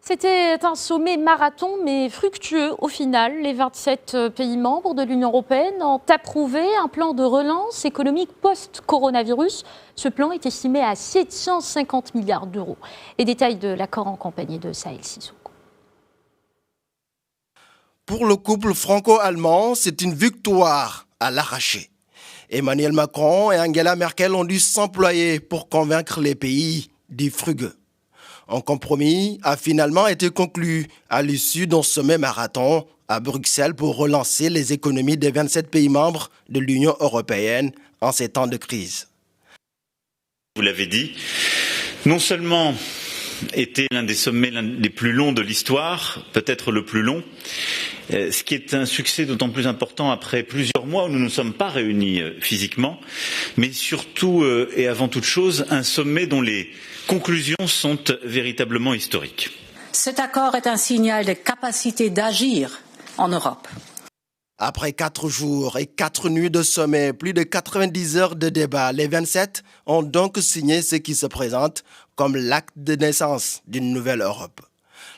C'était un sommet marathon, mais fructueux au final. Les 27 pays membres de l'Union européenne ont approuvé un plan de relance économique post-coronavirus. Ce plan est estimé à 750 milliards d'euros. Les détails de l'accord en compagnie de Sahel Sissoko. Pour le couple franco-allemand, c'est une victoire à l'arraché. Emmanuel Macron et Angela Merkel ont dû s'employer pour convaincre les pays dits frugueux. Un compromis a finalement été conclu à l'issue d'un sommet marathon à Bruxelles pour relancer les économies des 27 pays membres de l'Union européenne en ces temps de crise. Vous l'avez dit, non seulement était l'un des sommets les plus longs de l'histoire, peut-être le plus long, ce qui est un succès d'autant plus important après plusieurs mois où nous ne nous sommes pas réunis physiquement, mais surtout et avant toute chose, un sommet dont les conclusions sont véritablement historiques. Cet accord est un signal de capacité d'agir en Europe. Après 4 jours et 4 nuits de sommet, plus de 90 heures de débat, les 27 ont donc signé ce qui se présente comme l'acte de naissance d'une nouvelle Europe.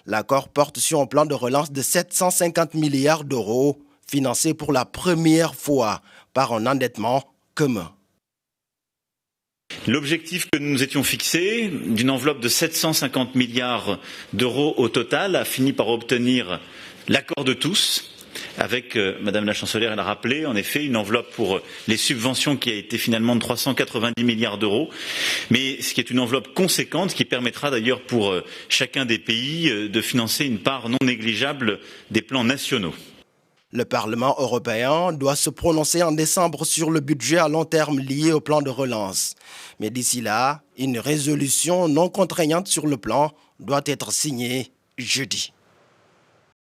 L'accord porte sur un plan de relance de 750 milliards d'euros, financé pour la première fois par un endettement commun. L'objectif que nous nous étions fixés, d'une enveloppe de 750 milliards d'euros au total, a fini par obtenir l'accord de tous, avec, Madame la Chancelière l'a rappelé, en effet, une enveloppe pour les subventions qui a été finalement de 390 milliards d'euros, mais ce qui est une enveloppe conséquente qui permettra d'ailleurs pour chacun des pays de financer une part non négligeable des plans nationaux. Le Parlement européen doit se prononcer en décembre sur le budget à long terme lié au plan de relance. Mais d'ici là, une résolution non contraignante sur le plan doit être signée jeudi.